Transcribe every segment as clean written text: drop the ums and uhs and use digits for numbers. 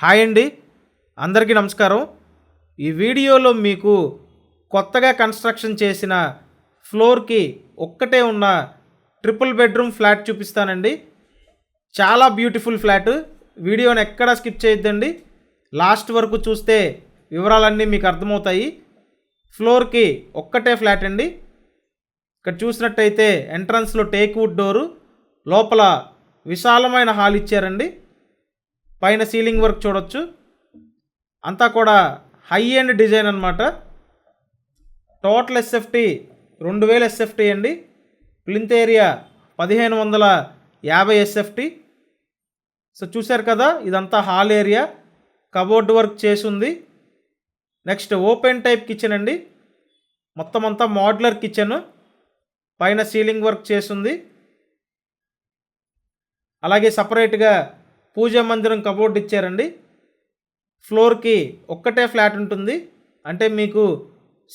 Hi అండి, అందరికీ నమస్కారం. ఈ వీడియోలో మీకు కొత్తగా కన్స్ట్రక్షన్ చేసిన ఫ్లోర్కి ఒక్కటే ఉన్న ట్రిపుల్ బెడ్రూమ్ ఫ్లాట్ చూపిస్తానండి. చాలా బ్యూటిఫుల్ ఫ్లాట్. వీడియోని ఎక్కడా స్కిప్ చేయొద్దండి, లాస్ట్ వరకు చూస్తే వివరాలన్నీ మీకు అర్థమవుతాయి. ఫ్లోర్కి ఒక్కటే ఫ్లాట్ అండి. ఇక్కడ చూసినట్టయితే ఎంట్రన్స్లో టేక్ వుడ్ డోరు, లోపల విశాలమైన హాల్ ఇచ్చారండి. పైన సీలింగ్ వర్క్ చూడొచ్చు. అంతా కూడా హై ఎండ్ డిజైన్ అనమాట. టోటల్ ఎస్ఎఫ్టీ 2000 ఎస్ఎఫ్టీ అండి. Plinth area 1550 SFT. సో చూశారు కదా, ఇదంతా హాల్ ఏరియా, కబోర్డ్ వర్క్ చేసి ఉంది. నెక్స్ట్ ఓపెన్ టైప్ కిచెన్ అండి. మొత్తం అంతా మోడ్యులర్ కిచెన్, పైన సీలింగ్ వర్క్ చేసింది. అలాగే సపరేట్గా పూజా మందిరం కబోర్డ్ ఇచ్చారండి. ఫ్లోర్కి ఒక్కటే ఫ్లాట్ ఉంటుంది, అంటే మీకు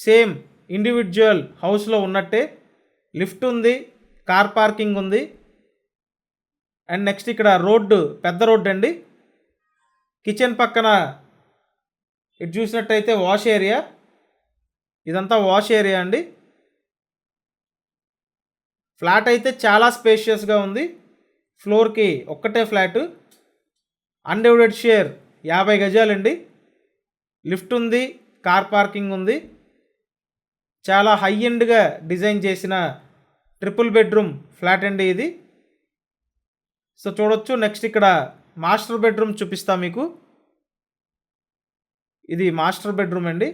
సేమ్ ఇండివిజువల్ హౌస్లో ఉన్నట్టే. లిఫ్ట్ ఉంది, కార్ పార్కింగ్ ఉంది. అండ్ నెక్స్ట్ ఇక్కడ రోడ్డు, పెద్ద రోడ్డు అండి. కిచెన్ పక్కన ఇటు చూసినట్టయితే వాష్ ఏరియా, ఇదంతా వాష్ ఏరియా అండి. ఫ్లాట్ అయితే చాలా స్పేషియస్గా ఉంది. ఫ్లోర్కి ఒక్కటే ఫ్లాటు, అన్డివైడెడ్ షేర్ 50 గజాలండి. లిఫ్ట్ ఉంది, కార్ పార్కింగ్ ఉంది. చాలా హై ఎండ్గా డిజైన్ చేసిన ట్రిపుల్ బెడ్రూమ్ ఫ్లాట్ అండి ఇది. సో చూడొచ్చు. నెక్స్ట్ ఇక్కడ మాస్టర్ బెడ్రూమ్ చూపిస్తా మీకు. ఇది మాస్టర్ బెడ్రూమ్ అండి.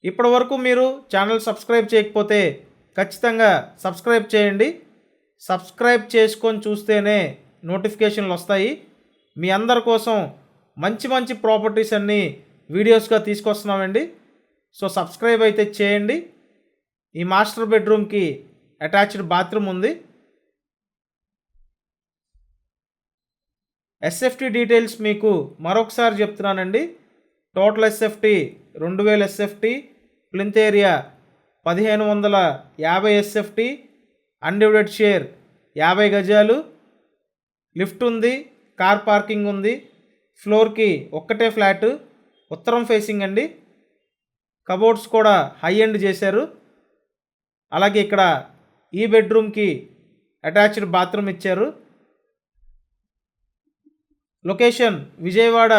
ఇప్పటి వరకు మీరు ఛానల్ సబ్స్క్రైబ్ చేయకపోతే ఖచ్చితంగా సబ్స్క్రైబ్ చేయండి. సబ్స్క్రైబ్ చేసుకొని చూస్తేనే నోటిఫికేషన్లు వస్తాయి. మీ అందరి కోసం మంచి మంచి ప్రాపర్టీస్ అన్నీ వీడియోస్గా తీసుకొస్తున్నామండి. సో సబ్స్క్రైబ్ అయితే చేయండి. ఈ మాస్టర్ బెడ్రూమ్కి అటాచ్డ్ బాత్రూమ్ ఉంది. ఎస్ఎఫ్టీ డీటెయిల్స్ మీకు మరొకసారి చెప్తున్నానండి. Total SFT 2000 SFT, plinth area 1550 SFT, undivided share 50 గజాలు. లిఫ్ట్ ఉంది, కార్ పార్కింగ్ ఉంది. ఫ్లోర్కి ఒక్కటే ఫ్లాట్, ఉత్తరం ఫేసింగ్ అండి. కబోర్డ్స్ కూడా హై ఎండ్ చేశారు. అలాగే ఇక్కడ ఈ బెడ్రూమ్కి అటాచ్డ్ బాత్రూమ్ ఇచ్చారు. లొకేషన్ విజయవాడ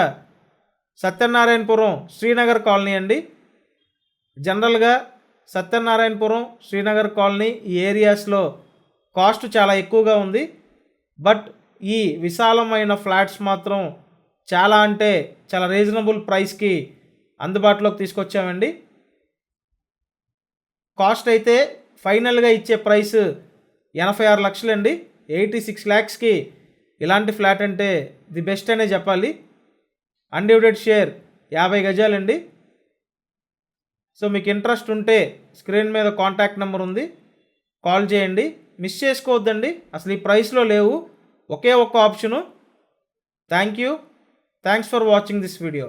సత్యనారాయణపురం శ్రీనగర్ కాలనీ అండి. జనరల్గా సత్యనారాయణపురం శ్రీనగర్ కాలనీ ఈ ఏరియాస్లో కాస్ట్ చాలా ఎక్కువగా ఉంది. బట్ ఈ విశాలమైన ఫ్లాట్స్ మాత్రం చాలా అంటే చాలా రీజనబుల్ ప్రైస్కి అందుబాటులోకి తీసుకొచ్చామండి. కాస్ట్ అయితే ఫైనల్గా ఇచ్చే ప్రైస్ 86 లక్షలండి. 86 lakhsకి ఇలాంటి ఫ్లాట్ అంటే ది బెస్ట్ అనే చెప్పాలి. Undivided share 50 గజాలండి. సో మీకు ఇంట్రెస్ట్ ఉంటే స్క్రీన్ మీద కాంటాక్ట్ నెంబర్ ఉంది, కాల్ చేయండి. మిస్ చేసుకోవద్దండి, అసలు ఈ ప్రైస్లో లేవు, ఒకే ఒక్క option. Thanks for watching this video.